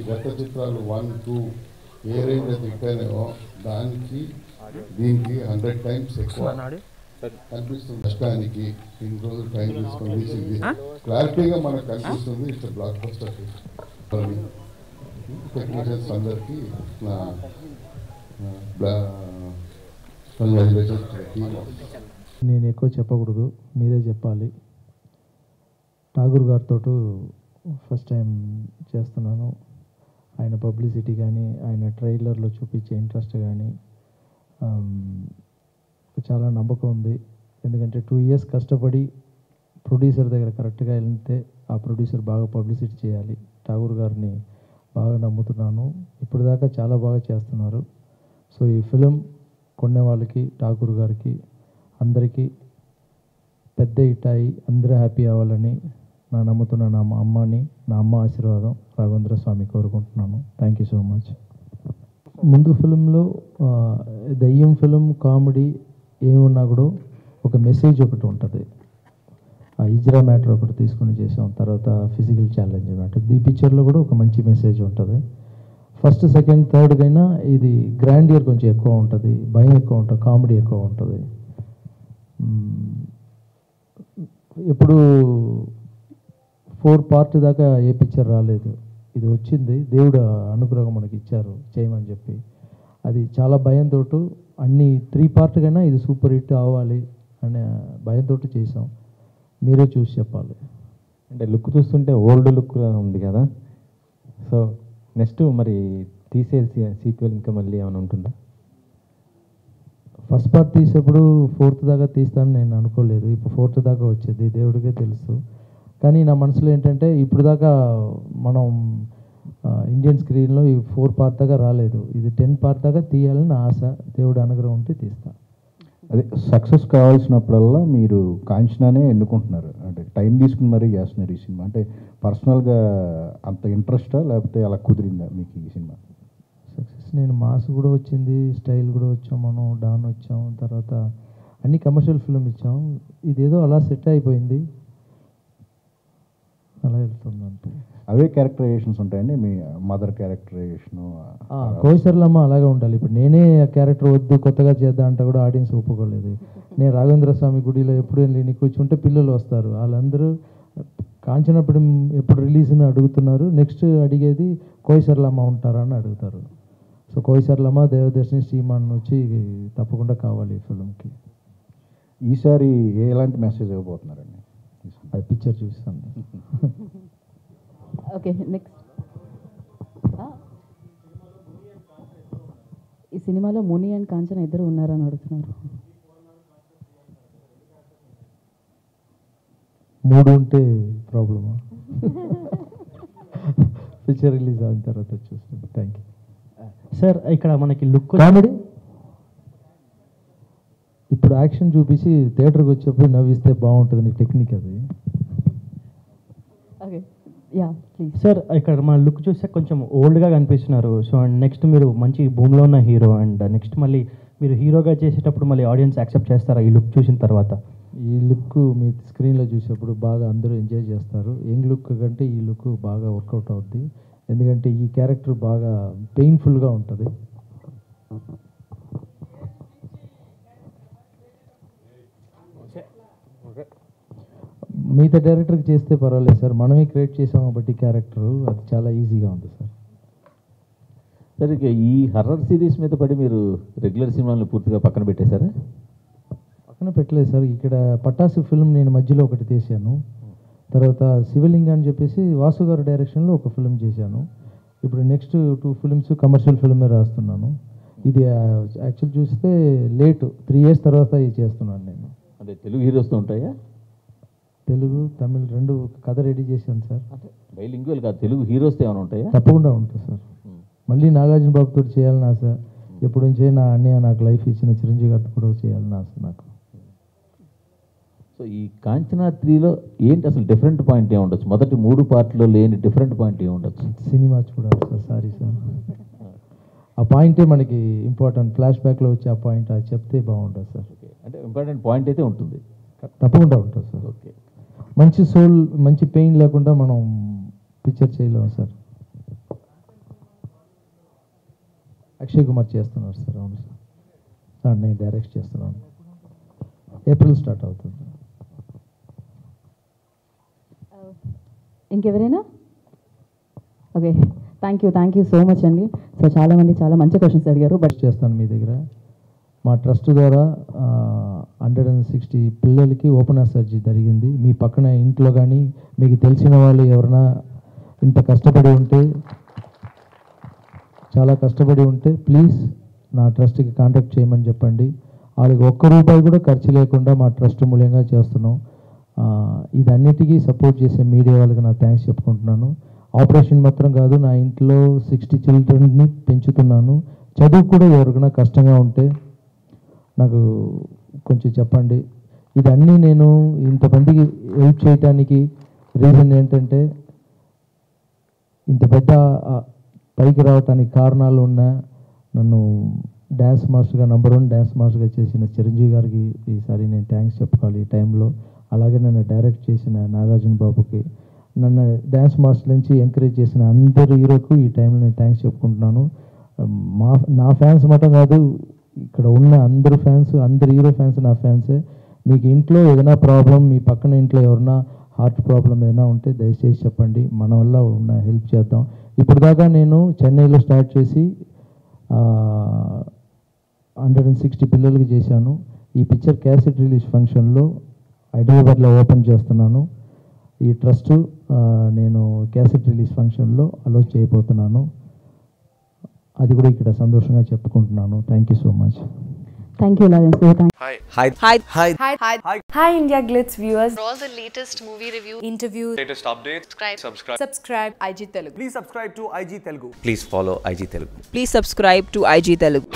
గత చిత్రాలు 1, 2 ఏ రేంజ్ అయితే ఇట్టానేమో దానికి దీనికి 100 times ఎక్కువ కనిపిస్తుంది. కష్టానికి ఇన్ని రోజులు టైం తీసుకొని తీసింది క్లారిటీగా మనకు కనిపిస్తుంది. ఇట్స్ బ్లాక్ బస్టర్ టెక్నీషియన్స్ అందరికీ నా నేను ఎక్కువ చెప్పకూడదు, మీరే చెప్పాలి. ఠాగూర్ గారితో ఫస్ట్ టైం చేస్తున్నాను. ఆయన పబ్లిసిటీ కానీ, ఆయన ట్రైలర్లో చూపించే ఇంట్రెస్ట్ కానీ చాలా నమ్మకం ఉంది. ఎందుకంటే 2 years కష్టపడి ప్రొడ్యూసర్ దగ్గర కరెక్ట్గా వెళ్తే ఆ ప్రొడ్యూసర్ బాగా పబ్లిసిటీ చేయాలి. ఠాగూర్ గారిని బాగా నమ్ముతున్నాను. ఇప్పుడు దాకా చాలా బాగా చేస్తున్నారు. సో ఈ ఫిలిం కొనే వాళ్ళకి, ఠాగూర్ గారికి అందరికీ పెద్ద హిట్ అయ్యి అందరూ హ్యాపీ అవ్వాలని నమ్ముతున్న నా అమ్మని, నా అమ్మ ఆశీర్వాదం రాఘవేంద్ర స్వామి కోరుకుంటున్నాను. Thank you so much. ముందు ఫిలింలో దయ్యం ఫిలిం కామెడీ ఏమున్నా కూడా ఒక మెసేజ్ ఒకటి ఉంటుంది. ఆ ఇజ్రా మ్యాటర్ ఒకటి తీసుకుని చేసాం. తర్వాత ఫిజికల్ ఛాలెంజ్ మ్యాటర్. ఈ పిక్చర్లో కూడా ఒక మంచి మెసేజ్ ఉంటుంది. ఫస్ట్, సెకండ్, థర్డ్కైనా ఇది గ్రాండియర్ కొంచెం ఎక్కువ ఉంటుంది, భయం ఎక్కువ ఉంటుంది, కామెడీ ఎక్కువ ఉంటుంది. ఎప్పుడు 4 part దాకా ఏ పిక్చర్ రాలేదు. ఇది వచ్చింది, దేవుడు అనుగ్రహం మనకి ఇచ్చారు చేయమని చెప్పి. అది చాలా భయంతో అన్ని 3 part కైనా ఇది సూపర్ హిట్ అవ్వాలి అనే భయంతో చేసాం. మీరే చూసి చెప్పాలి. అంటే లుక్ చూస్తుంటే ఓల్డ్ లుక్ ఉంది కదా, సో నెక్స్ట్ మరి తీసే సీక్వెల్ ఇంకా మళ్ళీ ఏమైనా ఉంటుందా? ఫస్ట్ పార్ట్ తీసేప్పుడు 4th దాకా తీస్తానని నేను అనుకోలేదు. ఇప్పుడు 4th దాకా వచ్చేది, దేవుడికే తెలుసు. కానీ నా మనసులో ఏంటంటే ఇప్పుడు దాకా మనం ఇండియన్ స్క్రీన్లో ఈ 4 part దాకా రాలేదు. ఇది 10 part దాకా తీయాలని ఆశ. దేవుడు అనుగ్రహం ఉంటే తీస్తా. అదే సక్సెస్ కావాల్సినప్పుడల్లా మీరు కాంచనానే ఎన్నుకుంటున్నారు. అంటే టైం తీసుకుని మరీ చేస్తున్నారు ఈ సినిమా. అంటే పర్సనల్గా అంత ఇంట్రెస్టా లేకపోతే అలా కుదిరిందా మీకు ఈ సినిమా? సక్సెస్ నేను మాస్ కూడా వచ్చింది, స్టైల్ కూడా వచ్చాం, మనం డాన్ వచ్చాం, తర్వాత అన్ని కమర్షియల్ ఫిల్మ్ ఇచ్చాం. ఇదేదో అలా సెట్ అయిపోయింది, అలా వెళ్తుంది అంతే. అవే క్యారెక్టరైజేషన్స్ ఉంటాయండి మీ మదర్ క్యారెక్టరైజేషను? కోయిసర్లమ్మ అలాగే ఉండాలి. ఇప్పుడు నేనే ఆ క్యారెక్టర్ వద్దు కొత్తగా చేద్దాం అంటే కూడా ఆడియన్స్ ఒప్పుకోలేదు. నేను రాఘవేంద్ర స్వామి గుడిలో ఎప్పుడు వెళ్ళి కూర్చుంటే పిల్లలు వస్తారు, వాళ్ళందరూ కాంచనప్పుడు ఎప్పుడు రిలీజ్ అని అడుగుతున్నారు. నెక్స్ట్ అడిగేది కోయిసర్లమ్మ ఉంటారా అని అడుగుతారు. సో కోయిసర్లమ్మ, దేవదర్శిని, శ్రీమాన్ వచ్చి తప్పకుండా కావాలి ఈ ఫిల్మ్కి. ఈసారి ఎలాంటి మెసేజ్ ఇవ్వబోతున్నారండి? అది పిక్చర్ చూస్తాను. Okay, next. ఈ సినిమాలో ముని అండ్ కాంచన ఇద్దరు ఉన్నారని అడుగుతున్నారు. 3 ఉంటే ప్రాబ్లమా? పిక్చర్ రిలీజ్ అయిన తర్వాత చూస్తాను. Thank you sir. ఇక్కడ మనకి లుక్ కామెడీ, ఇప్పుడు యాక్షన్ చూపించి థియేటర్కి వచ్చేప్పుడు నవ్విస్తే బాగుంటుంది నీ టెక్నిక్ అది. Okay, yeah please. సార్ ఇక్కడ మన లుక్ చూస్తే కొంచెం ఓల్డ్గా కనిపిస్తున్నారు. సో అండ్ నెక్స్ట్ మీరు మంచి భూమిలో ఉన్న హీరో, అండ్ నెక్స్ట్ మళ్ళీ మీరు హీరోగా చేసేటప్పుడు మళ్ళీ ఆడియన్స్ యాక్సెప్ట్ చేస్తారా ఈ లుక్ చూసిన తర్వాత? ఈ లుక్ మీ స్క్రీన్లో చూసేప్పుడు బాగా అందరూ ఎంజాయ్ చేస్తారు. యంగ్ లుక్ కంటే ఈ లుక్ బాగా వర్కౌట్ అవుద్ది. ఎందుకంటే ఈ క్యారెక్టర్ బాగా పెయిన్ఫుల్గా ఉంటుంది. మిగతా డైరెక్టర్కి చేస్తే పర్వాలేదు సార్, మనమే క్రియేట్ చేసాం కాబట్టి క్యారెక్టర్ అది చాలా ఈజీగా ఉంది సార్. సరే, ఈ హర్రర్ సిరీస్ మీద పడి మీరు రెగ్యులర్ సినిమాలను పూర్తిగా పక్కన పెట్టేశారా? పక్కన పెట్టలేదు సార్. ఇక్కడ పటాసు ఫిల్మ్ నేను మధ్యలో ఒకటి తీశాను. తర్వాత శివలింగ అని చెప్పేసి వాసు గారి డైరెక్షన్లో ఒక ఫిల్మ్ చేశాను. ఇప్పుడు నెక్స్ట్ 2 ఫిల్మ్స్ కమర్షియల్ ఫిల్మే రాస్తున్నాను. ఇది యాక్చువల్ చూస్తే లేట్ 3 years తర్వాత ఇది చేస్తున్నాను నేను. అంటే తెలుగు హీరోస్తో ఉంటాయా? తెలుగు, తమిళ్ 2 కథ రెడీ చేశాను సార్. బైలింగ్వల్ కాదు, తెలుగు హీరోస్తో ఏమైనా ఉంటాయా? తప్పకుండా ఉంటుంది సార్. మళ్ళీ నాగార్జున బాబుతో చేయాలని ఆశ. ఎప్పుడు నుంచే నా అన్నయ్య నాకు లైఫ్ ఇచ్చిన చిరంజీవి గారితో కూడా చేయాలని ఆశ నాకు. సో ఈ కాంచనా 3లో ఏంటి అసలు డిఫరెంట్ పాయింట్ ఏముండొచ్చు? మొదటి 3 పార్ట్లో లేని డిఫరెంట్ పాయింట్ ఏముండొచ్చు? సినిమా చూడాలి సార్. సారీ సార్, ఆ పాయింటే మనకి ఇంపార్టెంట్. ఫ్లాష్ బ్యాక్లో వచ్చి ఆ పాయింట్ అది చెప్తే బాగుంటుంది సార్. అంటే ఇంపార్టెంట్ పాయింట్ అయితే ఉంటుంది, తప్పకుండా ఉంటుంది సార్. ఓకే, మంచి సోల్, మంచి పెయిన్ లేకుండా మనం పిక్చర్ చేయలేము సార్. అక్షయ్ కుమార్ చేస్తున్నారు సార్. అవును సార్, నేను డైరెక్ట్ చేస్తున్నాను. ఏప్రిల్ స్టార్ట్ అవుతుంది. ఇంకెవరైనా? Okay, thank you so much అండి. సో చాలామంది చాలా మంచి క్వశ్చన్స్ అడిగారు. బట్ చేస్తాను మీ దగ్గర. మా ట్రస్ట్ ద్వారా 160 పిల్లలకి ఓపెన్ హార్ట్ సర్జరీ జరిగింది. మీ పక్కన ఇంట్లో కానీ మీకు తెలిసిన వాళ్ళు ఎవరైనా ఇంత కష్టపడి ఉంటే, చాలా కష్టపడి ఉంటే ప్లీజ్ నా ట్రస్ట్కి కాంటాక్ట్ చేయమని చెప్పండి. వాళ్ళకి ₹1 కూడా ఖర్చు లేకుండా మా ట్రస్ట్ మూల్యంగా చేస్తున్నాం. ఇదన్నిటికీ సపోర్ట్ చేసే మీడియా వాళ్ళకి నా థ్యాంక్స్ చెప్పుకుంటున్నాను. ఆపరేషన్ మాత్రం కాదు, నా ఇంట్లో 60 చిల్డ్రన్ని పెంచుతున్నాను. చదువు కూడా ఎవరికైనా కష్టంగా ఉంటే నాకు కొంచెం చెప్పండి. ఇదన్నీ నేను ఇంతమందికి హెల్ప్ చేయడానికి రీజన్ ఏంటంటే, ఇంత పెద్ద పైకి రావడానికి కారణాలు ఉన్న నన్ను డ్యాన్స్ మాస్టర్గా నంబర్ 1 డ్యాన్స్ మాస్టర్గా చేసిన చిరంజీవి గారికి ఈసారి నేను థ్యాంక్స్ చెప్పుకోవాలి ఈ టైంలో. అలాగే నన్ను డైరెక్ట్ చేసిన నాగార్జున బాబుకి, నన్ను డ్యాన్స్ మాస్టర్ నుంచి ఎంకరేజ్ చేసిన అందరు హీరోకు ఈ టైంలో నేను థ్యాంక్స్ చెప్పుకుంటున్నాను. నా ఫ్యాన్స్ మాత్రం కాదు, ఇక్కడ ఉన్న అందరు ఫ్యాన్స్, అందరు హీరో ఫ్యాన్స్ నా ఫ్యాన్సే. మీకు ఇంట్లో ఏదైనా ప్రాబ్లం, మీ పక్కన ఇంట్లో ఎవరైనా హార్ట్ ప్రాబ్లం ఏదైనా ఉంటే దయచేసి చెప్పండి, మన వల్ల ఉన్న హెల్ప్ చేద్దాం. ఇప్పుడు దాకా నేను చెన్నైలో స్టార్ట్ చేసి 160 పిల్లలకి చేశాను. ఈ పిక్చర్ క్యాసెట్ రిలీజ్ ఫంక్షన్లో హైదరాబాద్లో ఓపెన్ చేస్తున్నాను. ఈ ట్రస్ట్ నేను క్యాసెట్ రిలీజ్ ఫంక్షన్లో అలో చేయబోతున్నాను. అది కూడా ఇక్కడ సంతోషంగా చెప్పుకుంటున్నాను. Thank you so much. Thank you Lawrence. Hi India Glitz viewers. For all the latest movie review, Interviews, latest updates, subscribe IG Telugu. please subscribe to IG Telugu. Please follow IG Telugu. Please subscribe to IG Telugu.